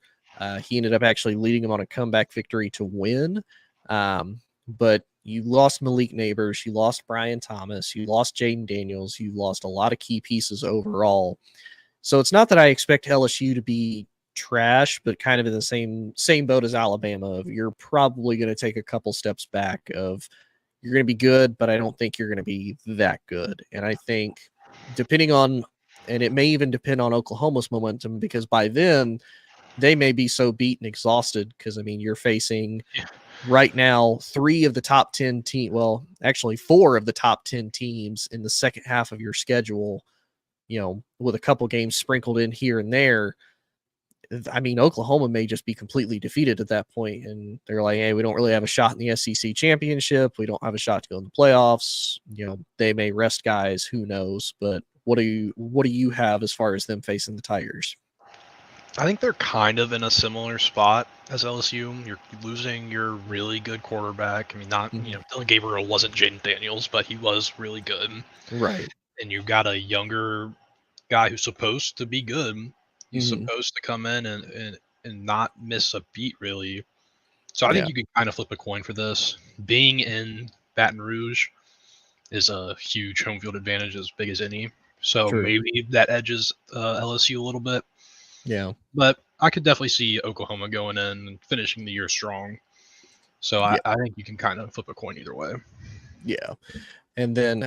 He ended up actually leading them on a comeback victory to win. But you lost Malik Neighbors, you lost Brian Thomas, you lost Jaden Daniels, you lost a lot of key pieces overall. So it's not that I expect LSU to be trash, but kind of in the same boat as Alabama. You're probably going to take a couple steps back of you're going to be good, but I don't think you're going to be that good. And I think depending on, and it may even depend on Oklahoma's momentum, because by then they may be so beat and exhausted. Because I mean, you're facing right now 3 of the top 10 teams. Well, actually 4 of the top 10 teams in the second half of your schedule. With a couple games sprinkled in here and there. I mean, Oklahoma may just be completely defeated at that point, and they're like, "Hey, we don't really have a shot in the SEC championship. We don't have a shot to go in the playoffs." They may rest guys. Who knows? But what do you have as far as them facing the Tigers? I think they're kind of in a similar spot as LSU. You're losing your really good quarterback. I mean, not Dylan Gabriel wasn't Jaden Daniels, but he was really good. Right. And you've got a younger guy who's supposed to be good. He's supposed to come in and not miss a beat, really. So I think you can kind of flip a coin for this. Being in Baton Rouge is a huge home field advantage, as big as any. So maybe that edges LSU a little bit. Yeah. But I could definitely see Oklahoma going in and finishing the year strong. So I think you can kind of flip a coin either way. Yeah. And then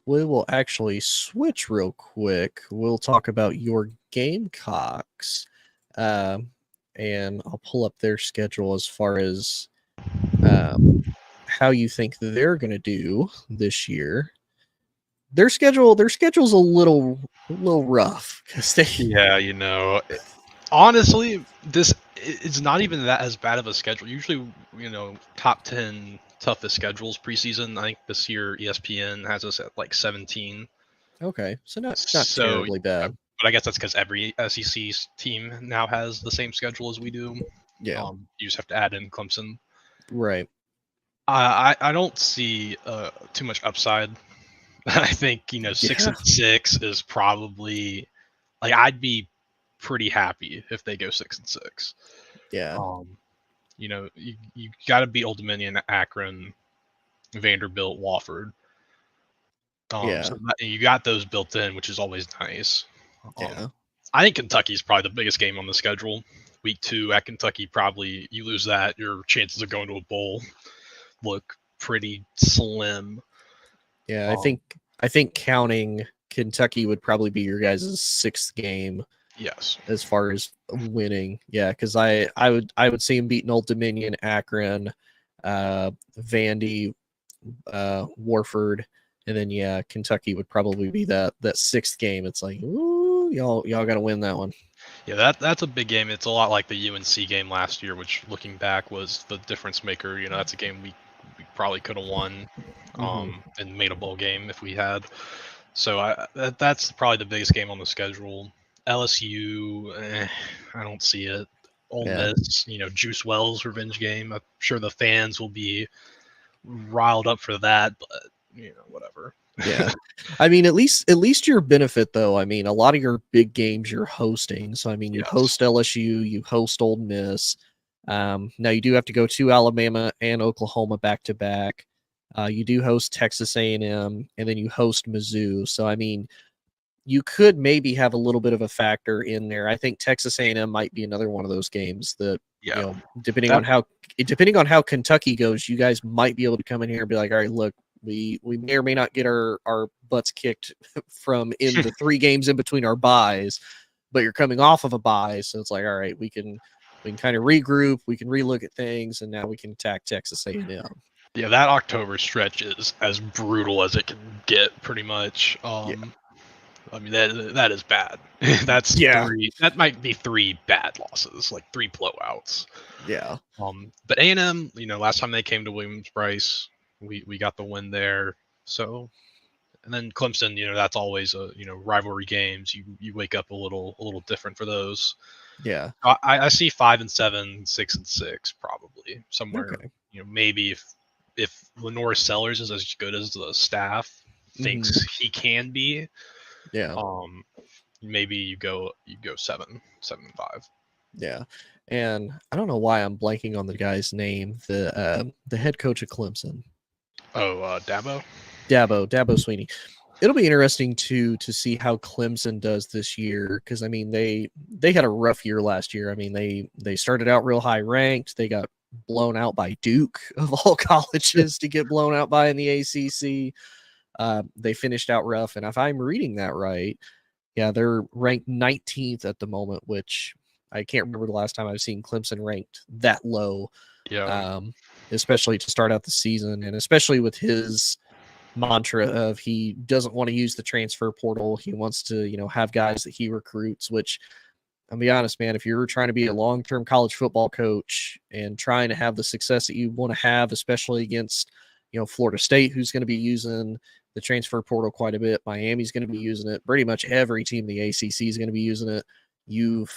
we will actually switch real quick. We'll talk about your Gamecocks. And I'll pull up their schedule as far as how you think they're going to do this year. Their schedule's a little rough because they honestly, this it's not even that as bad of a schedule. Usually, top 10 toughest schedules preseason. I think this year ESPN has us at like 17. Okay, so not terribly bad. But I guess that's because every SEC team now has the same schedule as we do. Yeah. You just have to add in Clemson. Right. I don't see too much upside. I think 6-6 is probably like I'd be pretty happy if they go 6-6. Yeah. You got to beat Old Dominion, Akron, Vanderbilt, Wofford. So you got those built in, which is always nice. I think Kentucky's probably the biggest game on the schedule. Week 2 at Kentucky, probably you lose that, your chances of going to a bowl look pretty slim. Yeah, I think counting Kentucky would probably be your guys' 6th game. Yes. As far as winning. Yeah, because I would see him beating Old Dominion, Akron, Vandy, Warford, and then Kentucky would probably be that 6th game. It's like, ooh, y'all gotta win that one. Yeah, that's a big game. It's a lot like the UNC game last year, which looking back was the difference maker. That's a game we probably could have won and made a bowl game if we had. So that's probably the biggest game on the schedule. LSU, I don't see it. Ole Miss, Juice Wells revenge game. I'm sure the fans will be riled up for that, but whatever. Yeah. I mean, at least your benefit though. I mean, a lot of your big games you're hosting. So I mean, you host LSU, you host Ole Miss. Now you do have to go to Alabama and Oklahoma back to back. You do host Texas A&M, and then you host Mizzou. So, I mean, you could maybe have a little bit of a factor in there. I think Texas A&M might be another one of those games that, you know, depending on how Kentucky goes, you guys might be able to come in here and be like, all right, look, we may or may not get our butts kicked from in the 3 games in between our buys, but you're coming off of a bye, so it's like, all right, we can kind of regroup, we can relook at things, and now we can attack Texas A&M. Yeah, that October stretch is as brutal as it can get, pretty much. I mean, that is bad. That's 3. That might be 3 bad losses, like 3 blowouts. Yeah. But A&M, you know, last time they came to Williams-Brice, we got the win there. So, and then Clemson, you know, that's always a, you know, rivalry games. You wake up a little different for those. Yeah. I see 5-7, 6-6 probably somewhere. Okay. You know, maybe if Lenore Sellers is as good as the staff thinks he can be. Yeah. Maybe you go 7-5. Yeah. And I don't know why I'm blanking on the guy's name, the head coach of Clemson. Oh, Dabo Sweeney. It'll be interesting to see how Clemson does this year, because I mean they had a rough year last year. I mean they started out real high ranked. They got blown out by Duke of all colleges to get blown out by in the ACC. They finished out rough, and if I'm reading that right, yeah, they're ranked 19th at the moment, which I can't remember the last time I've seen Clemson ranked that low. Yeah. Especially to start out the season, and especially with his mantra of he doesn't want to use the transfer portal. He wants to, you know, have guys that he recruits, which I'll be honest, man, if you're trying to be a long-term college football coach and trying to have the success that you want to have, especially against, you know, Florida State, who's going to be using the transfer portal quite a bit. Miami's going to be using it. Pretty much every team in the ACC is going to be using it. You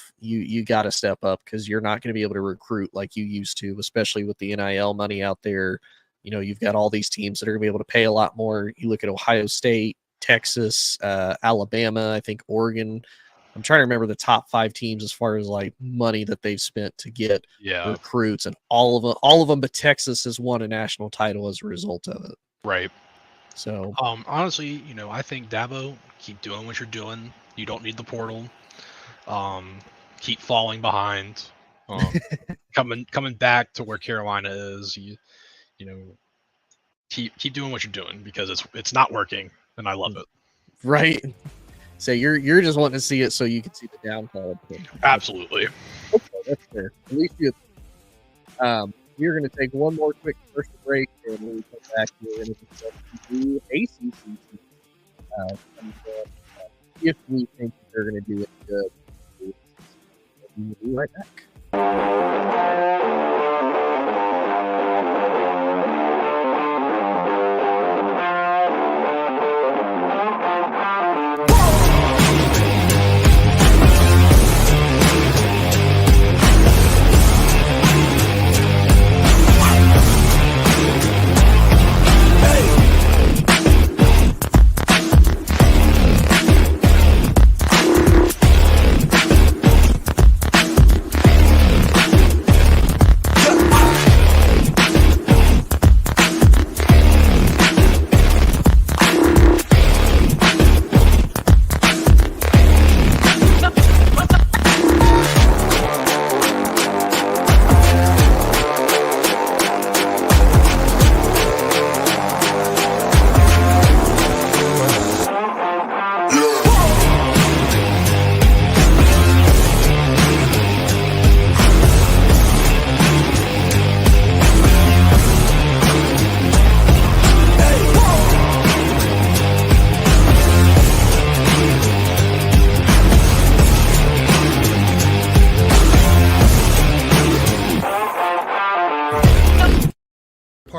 got to step up, because you're not going to be able to recruit like you used to, especially with the NIL money out there. You know, you've got all these teams that are going to be able to pay a lot more. You look at Ohio State, Texas, Alabama, I think Oregon. I'm trying to remember the top 5 teams as far as like money that they've spent to get recruits, and all of them, but Texas has won a national title as a result of it. Right. So, honestly, you know, I think Dabo, keep doing what you're doing. You don't need the portal. Keep falling behind. Coming back to where Carolina is. You know, keep doing what you're doing, because it's not working, and I love it. Right. So you're just wanting to see it so you can see the downfall. Absolutely. Okay, that's fair. At least we're going to take one more quick commercial break, and when we come back, we're going to discuss the ACC if we think they're going to do it good. We'll be right back.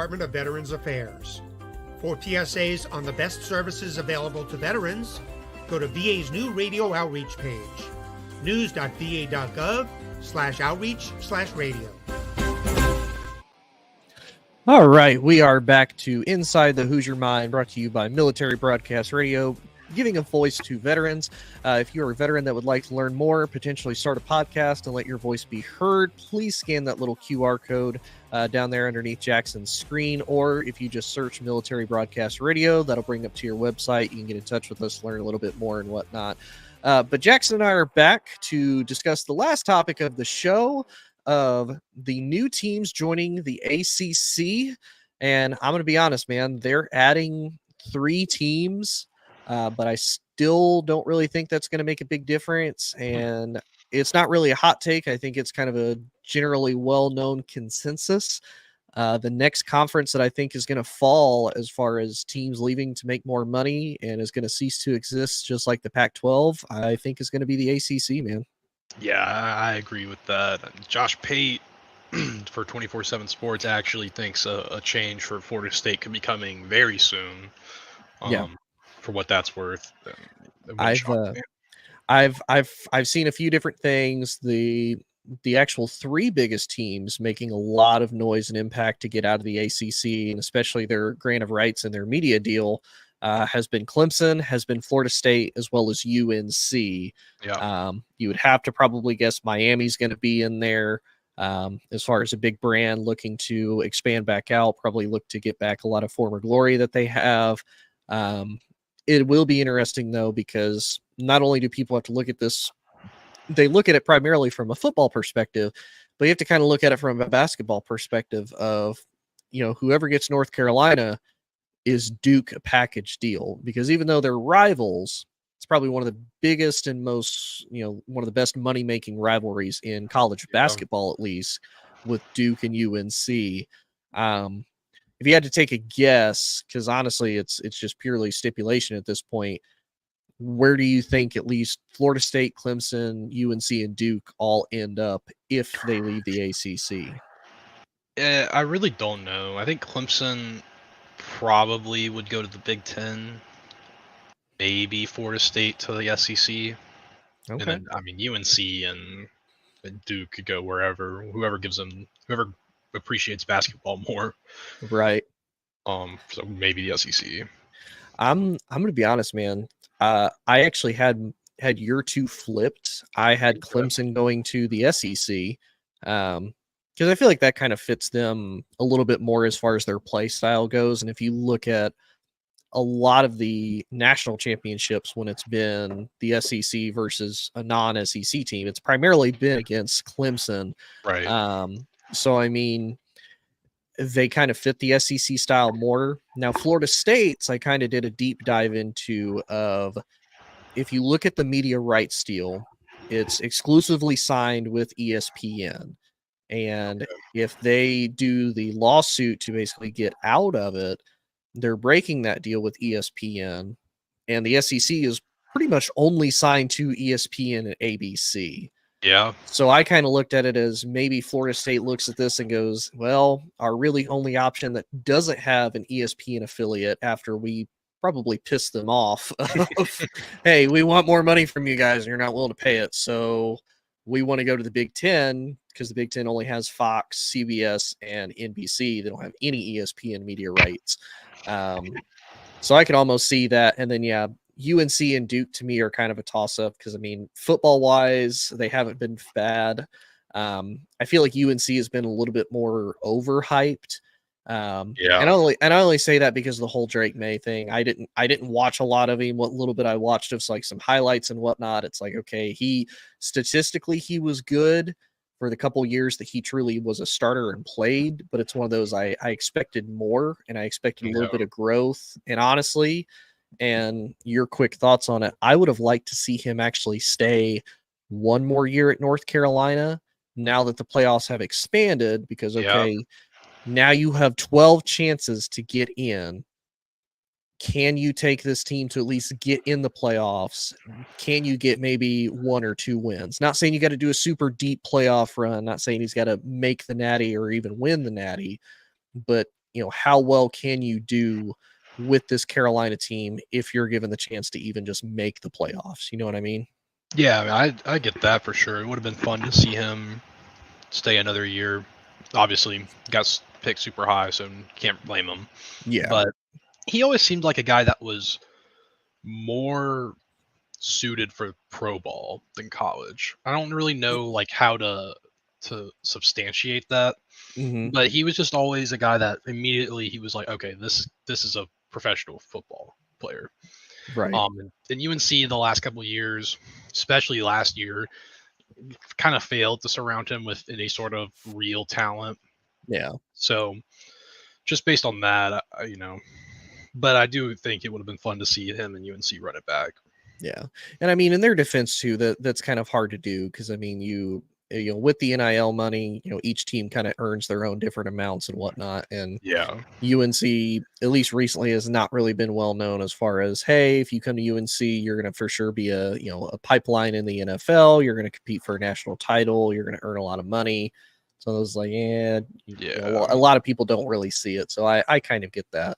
Department of Veterans Affairs. For PSAs on the best services available to veterans, go to VA's new radio outreach page, news.va.gov/outreach/radio. All right, we are back to Inside the Hoosier Mind, brought to you by Military Broadcast Radio. giving a voice to veterans. If you're a veteran that would like to learn more, potentially start a podcast and let your voice be heard, please scan that little QR code down there underneath Jackson's screen. Or if you just search Military Broadcast Radio, that'll bring up to your website. You can get in touch with us, learn a little bit more and whatnot. But Jackson and I are back to discuss the last topic of the show of the new teams joining the ACC. And I'm going to be honest, man, they're adding 3 teams. But I still don't really think that's going to make a big difference. And it's not really a hot take. I think it's kind of a generally well-known consensus. The next conference that I think is going to fall as far as teams leaving to make more money and is going to cease to exist just like the Pac-12, I think is going to be the ACC, man. Yeah, I agree with that. Josh Pate for 24/7 Sports actually thinks a change for Florida State could be coming very soon. Yeah. For what that's worth. I've seen a few different things. The actual 3 biggest teams making a lot of noise and impact to get out of the ACC, and especially their grant of rights and their media deal, has been Clemson, has been Florida State, as well as UNC. Yeah. You would have to probably guess Miami's going to be in there. As far as a big brand looking to expand back out, probably look to get back a lot of former glory that they have. It will be interesting, though, because not only do people have to look at this, they look at it primarily from a football perspective, but you have to kind of look at it from a basketball perspective of, whoever gets North Carolina, is Duke a package deal? Because even though they're rivals, it's probably one of the biggest and most, one of the best money-making rivalries in college basketball, at least, with Duke and UNC. If you had to take a guess, because honestly, it's just purely stipulation at this point, where do you think at least Florida State, Clemson, UNC, and Duke all end up if they leave the ACC? I really don't know. I think Clemson probably would go to the Big Ten. Maybe Florida State to the SEC. Okay. And then, UNC and Duke could go wherever, whoever appreciates basketball more. Right. So maybe the SEC. I'm going to be honest, man. I actually had your 2 flipped. I had Clemson going to the SEC because I feel like that kind of fits them a little bit more as far as their play style goes. And if you look at a lot of the national championships when it's been the SEC versus a non-SEC team, it's primarily been against Clemson. Right. So, they kind of fit the SEC style more. Now, Florida State's, I kind of did a deep dive into of, if you look at the media rights deal, it's exclusively signed with ESPN. And if they do the lawsuit to basically get out of it, they're breaking that deal with ESPN. And the SEC is pretty much only signed to ESPN and ABC. Yeah. So I kind of looked at it as maybe Florida State looks at this and goes, well, our really only option that doesn't have an ESPN affiliate after we probably pissed them off of, hey, we want more money from you guys and you're not willing to pay it. So we want to go to the Big Ten because the Big Ten only has Fox, CBS, and NBC. They don't have any ESPN media rights. So I can almost see that. And then, UNC and Duke to me are kind of a toss-up because, football-wise, they haven't been bad. I feel like UNC has been a little bit more overhyped. And I only say that because of the whole Drake May thing. I didn't watch a lot of him. What little bit I watched of like some highlights and whatnot, it's like, okay, he was good for the couple years that he truly was a starter and played, but it's one of those I expected more and I expected a little bit of growth. And honestly, and your quick thoughts on it, I would have liked to see him actually stay one more year at North Carolina now that the playoffs have expanded because, now you have 12 chances to get in. Can you take this team to at least get in the playoffs? Can you get maybe 1 or 2 wins? Not saying you got to do a super deep playoff run, not saying he's got to make the natty or even win the natty, but how well can you do with this Carolina team if you're given the chance to even just make the playoffs? You know what I mean? Yeah, I get that for sure. It would have been fun to see him stay another year. Obviously, got picked super high, so can't blame him. Yeah. But he always seemed like a guy that was more suited for pro ball than college. I don't really know like how to substantiate that, Mhm. but he was just always a guy that immediately he was like, okay, this is a professional football player. Right. And UNC the last couple of years, especially last year, kind of failed to surround him with any sort of real talent. Yeah. So just based on that, but I do think it would have been fun to see him and UNC run it back. Yeah. And I mean, in their defense too, that's kind of hard to do because I mean, you know, with the NIL money, you know, each team kind of earns their own different amounts and whatnot. And Yeah. UNC, at least recently, has not really been well known as far as, hey, if you come to UNC, you're going to for sure be a pipeline in the NFL. You're going to compete for a national title. You're going to earn a lot of money. So I was like, Yeah. a lot of people don't really see it. So I kind of get that.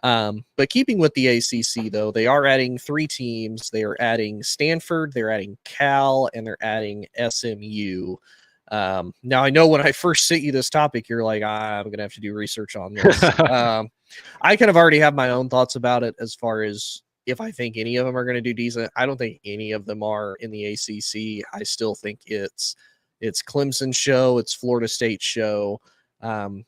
But keeping with the ACC, though, they are adding 3 teams. They are adding Stanford, they're adding Cal, and they're adding SMU. Now, I know when I first sent you this topic, you're like, I'm going to have to do research on this. I kind of already have my own thoughts about it as far as if I think any of them are going to do decent. I don't think any of them are in the ACC. I still think it's Clemson's show, it's Florida State's show.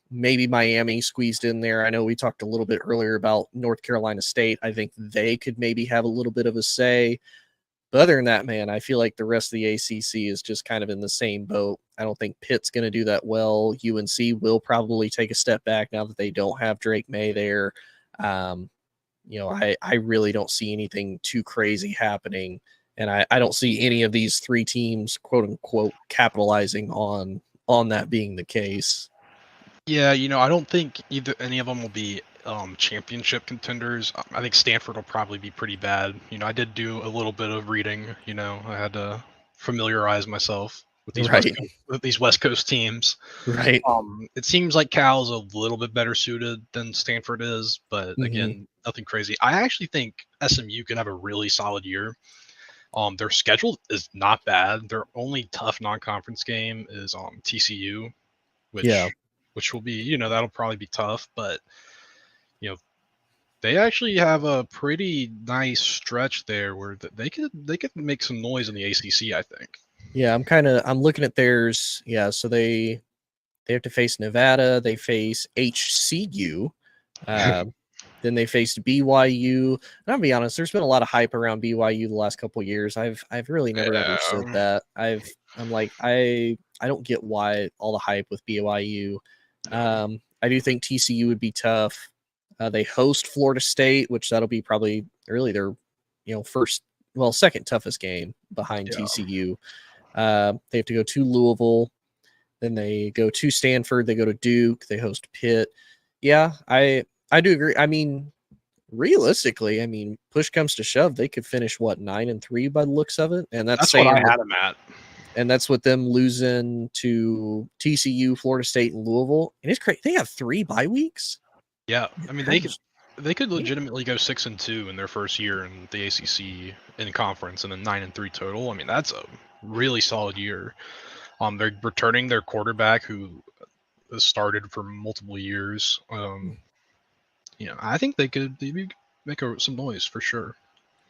Maybe Miami squeezed in there. I know we talked a little bit earlier about North Carolina State. I think they could maybe have a little bit of a say. But other than that, man, I feel like the rest of the ACC is just kind of in the same boat. I don't think Pitt's going to do that well. UNC will probably take a step back now that they don't have Drake May there. I really don't see anything too crazy happening. And I don't see any of these 3 teams, quote unquote, capitalizing on that being the case. Yeah, I don't think any of them will be championship contenders. I think Stanford will probably be pretty bad. I did do a little bit of reading. I had to familiarize myself with these West Coast teams. Right. It seems like Cal's a little bit better suited than Stanford is, but again, nothing crazy. I actually think SMU could have a really solid year. Their schedule is not bad. Their only tough non-conference game is TCU, which will be, that'll probably be tough, but they actually have a pretty nice stretch there where they could make some noise in the ACC, I think. Yeah, I'm looking at theirs. Yeah, so they have to face Nevada, they face HCU, then they faced BYU. And I'll be honest, there's been a lot of hype around BYU the last couple of years. I've really never understood that. I'm like, I don't get why all the hype with BYU. I do think TCU would be tough. They host Florida State, which that'll be probably really their, second toughest game behind TCU. They have to go to Louisville, then they go to Stanford, they go to Duke, they host Pitt. Yeah, I do agree. I mean, realistically, push comes to shove, they could finish 9-3 by the looks of it, and that's what I had them at. And that's with them losing to TCU, Florida State, and Louisville. And it's crazy. They have 3 bye weeks. Yeah, they could legitimately go 6-2 in their first year in the ACC in conference, and then 9-3 total. I mean, that's a really solid year. They're returning their quarterback who has started for multiple years. I think they could make some noise for sure.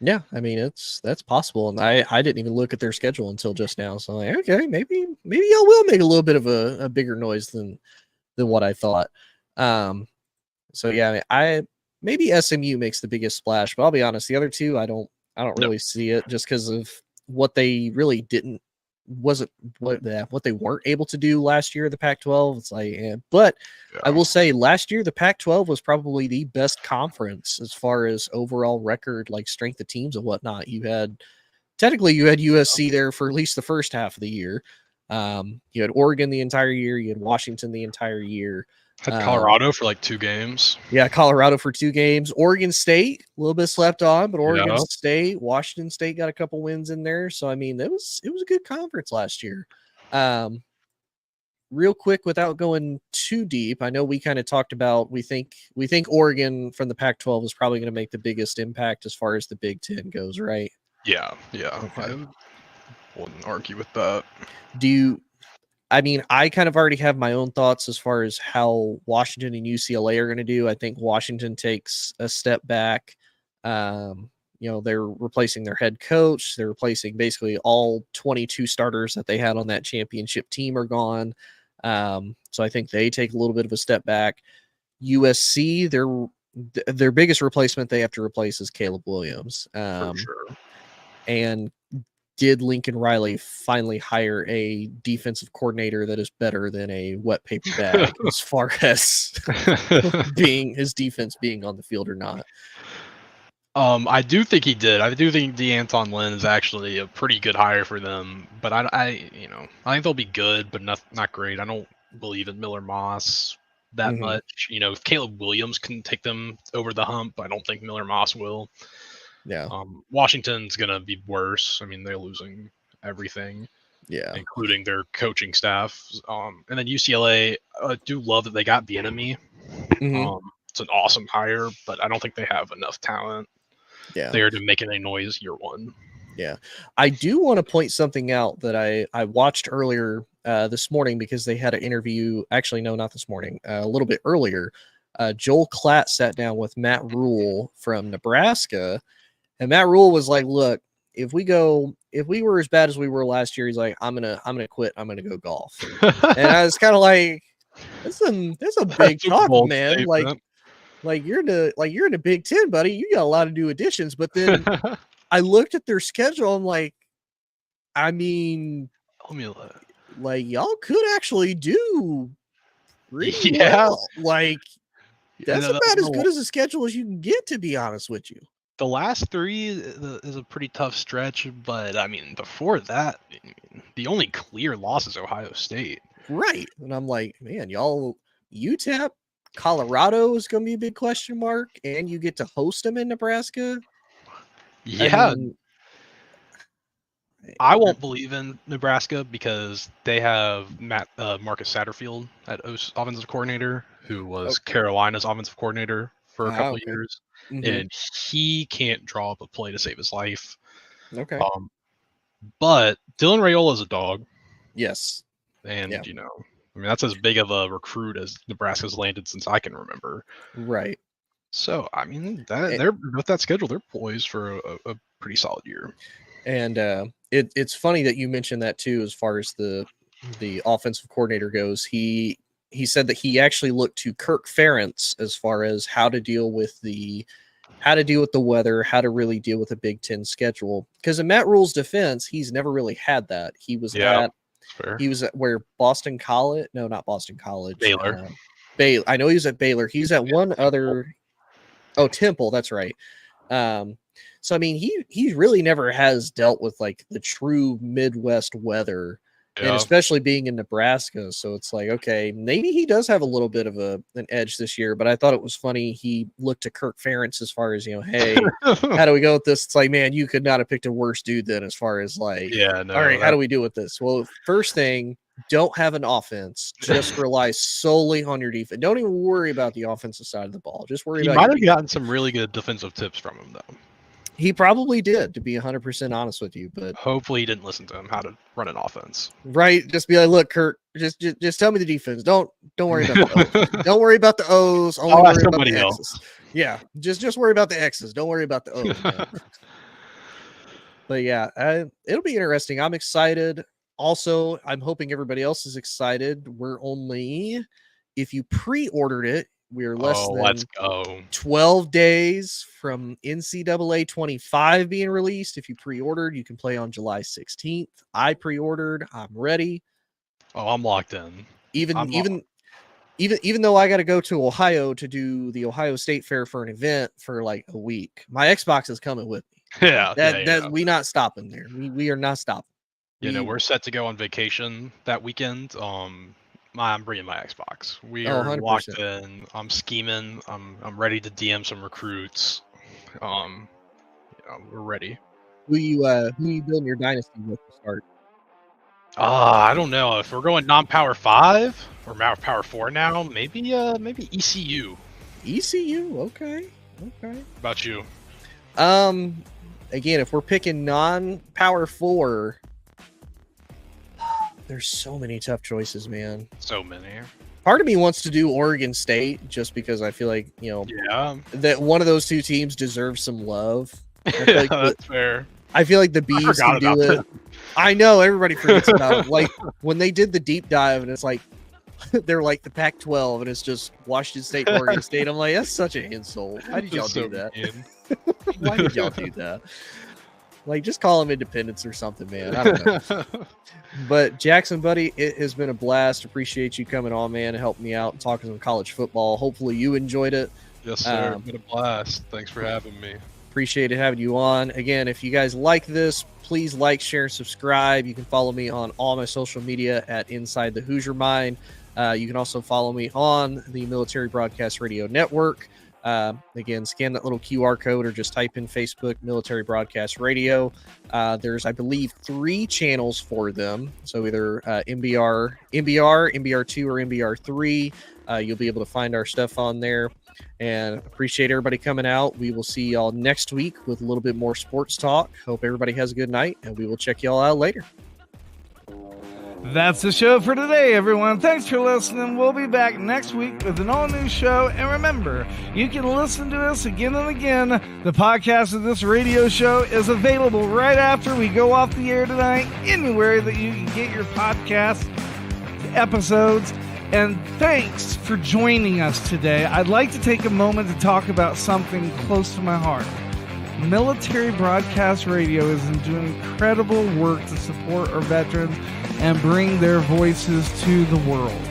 Yeah, I mean that's possible, and I didn't even look at their schedule until just now. So I'm like, okay, maybe y'all will make a little bit of a bigger noise than what I thought. So yeah, maybe SMU makes the biggest splash, but I'll be honest, the other 2 I don't really see it just because of what they really what they weren't able to do last year. The Pac-12, it's like, but I will say last year the Pac-12 was probably the best conference as far as overall record, like strength of teams and whatnot. You had USC there for at least the first half of the year. You had Oregon the entire year. You had Washington the entire year. Had Colorado for 2 games. Yeah, Colorado for 2 games. Oregon State, a little bit slept on, but Oregon State, Washington State got a couple wins in there. So I mean, it was a good conference last year. Real quick, without going too deep, I know we kind of talked about we think Oregon from the Pac-12 is probably going to make the biggest impact as far as the Big Ten goes, right? Yeah. Okay. I wouldn't argue with that. I kind of already have my own thoughts as far as how Washington and UCLA are going to do. I think Washington takes a step back. they're replacing their head coach. They're replacing basically all 22 starters that they had on that championship team are gone. So I think they take a little bit of a step back. USC, their biggest replacement they have to replace is Caleb Williams. For sure. And did Lincoln Riley finally hire a defensive coordinator that is better than a wet paper bag as far as his defense being on the field or not? I do think he did. I do think DeAnton Lynn is actually a pretty good hire for them, but I think they'll be good, but not great. I don't believe in Miller Moss that much. If Caleb Williams can take them over the hump, I don't think Miller Moss will. Yeah. Washington's gonna be worse. I mean, they're losing everything. Yeah. Including their coaching staff. And then UCLA, I do love that they got Bieniemy. It's an awesome hire, but I don't think they have enough talent there to make any noise year one. Yeah. I do want to point something out that I watched earlier this morning, because they had an interview. Actually, no, not this morning. A little bit earlier. Joel Klatt sat down with Matt Rule from Nebraska. And Matt Rule was like, look, if we were as bad as we were last year, he's like, I'm gonna quit. I'm gonna go golf. And I was kind of like, that's a big talk, man. Statement. Like you're in the Big Ten, buddy. You got a lot of new additions. But then I looked at their schedule. I'm like, I mean, like y'all could actually do really well. Like that's about as good as a schedule as you can get, to be honest with you. The last three is a pretty tough stretch, but I mean, before that, the only clear loss is Ohio State. Right. And I'm like, man, y'all, UTEP, Colorado is going to be a big question mark, and you get to host them in Nebraska. Yeah. I won't believe in Nebraska because they have Marcus Satterfield at offensive coordinator, who was Carolina's offensive coordinator for a couple of years. And he can't draw up a play to save his life. Okay. But Dylan Raiola is a dog. Yes. And, I mean, that's as big of a recruit as Nebraska's landed since I can remember. Right. So, I mean, they're with that schedule, they're poised for a pretty solid year. And it's funny that you mentioned that, too, as far as the offensive coordinator goes. He said that he actually looked to Kirk Ferentz as far as how to deal with the weather, how to really deal with a Big Ten schedule. Because in Matt Rule's defense, he's never really had that. He was at where Boston College? No, not Boston College. Baylor. Baylor. I know he was at Baylor. He's at one other. Oh, Temple. That's right. So I mean, he really never has dealt with like the true Midwest weather. Yeah. And especially being in Nebraska. So it's like, okay, maybe he does have a little bit of an edge this year, but I thought it was funny. He looked to Kirk Ferentz as far as, hey, how do we go with this? It's like, man, you could not have picked a worse dude then as far as like, all right, how do we deal with this? Well, first thing, don't have an offense. Just rely solely on your defense. Don't even worry about the offensive side of the ball. Just worry about He might have gotten some really good defensive tips from him, though. He probably did, to be 100% honest with you, but hopefully he didn't listen to him how to run an offense. Right, just be like, look, Kurt, just tell me the defense. Don't worry about the O's. Don't worry about the O's. Only worry about the X's. Yeah, just worry about the X's. Don't worry about the O's. But yeah, it'll be interesting. I'm excited. Also, I'm hoping everybody else is excited. We're only, if you pre-ordered it, we're less than 12 days from NCAA 25 being released. If you pre-ordered, you can play on July 16th. I pre-ordered. I'm ready. Oh, I'm locked in. Even though I got to go to Ohio to do the Ohio State Fair for an event for like a week, my Xbox is coming with me. Yeah, we not stopping there. We are not stopping. We're set to go on vacation that weekend. I'm bringing my Xbox. We are locked in. I'm scheming. I'm ready to DM some recruits. We're ready. Who you building your dynasty with to start? I don't know. If we're going non-Power 5 or Power 4 now, maybe ECU. ECU, okay. How about you? Again, if we're picking non-Power 4. There's so many tough choices, man. So many. Part of me wants to do Oregon State just because I feel like, that one of those two teams deserves some love. That's fair. I feel like the bees can do it. I know everybody forgets about it. Like when they did the deep dive, and it's like they're like the Pac-12, and it's just Washington State, Oregon State. I'm like, that's such an insult. Why did y'all do that? Why did y'all do that? Like, just call them independents or something, man. I don't know. But Jackson, buddy, it has been a blast. Appreciate you coming on, man, and helping me out and talking some college football. Hopefully you enjoyed it. Yes, sir. It's been a blast. Thanks for having me. Appreciate having you on. Again, if you guys like this, please like, share, subscribe. You can follow me on all my social media at Inside the Hoosier Mind. You can also follow me on the Military Broadcast Radio Network. Again, scan that little QR code or just type in Facebook Military Broadcast Radio. There's, I believe, 3 channels for them. So either MBR, MBR2, or MBR3. You'll be able to find our stuff on there. And appreciate everybody coming out. We will see y'all next week with a little bit more sports talk. Hope everybody has a good night, and we will check y'all out later. That's the show for today, everyone. Thanks for listening. We'll be back next week with an all-new show. And remember, you can listen to us again and again. The podcast of this radio show is available right after we go off the air tonight, anywhere that you can get your podcast episodes. And thanks for joining us today. I'd like to take a moment to talk about something close to my heart. Military Broadcast Radio is doing incredible work to support our veterans and bring their voices to the world.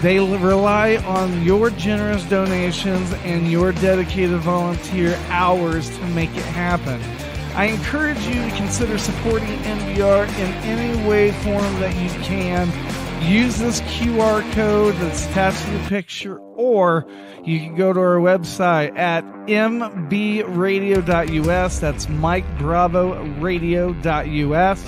They rely on your generous donations and your dedicated volunteer hours to make it happen. I encourage you to consider supporting MBR in any way, form that you can. Use this QR code that's attached to the picture, or you can go to our website at mbradio.us. That's Mike Bravo Radio.us.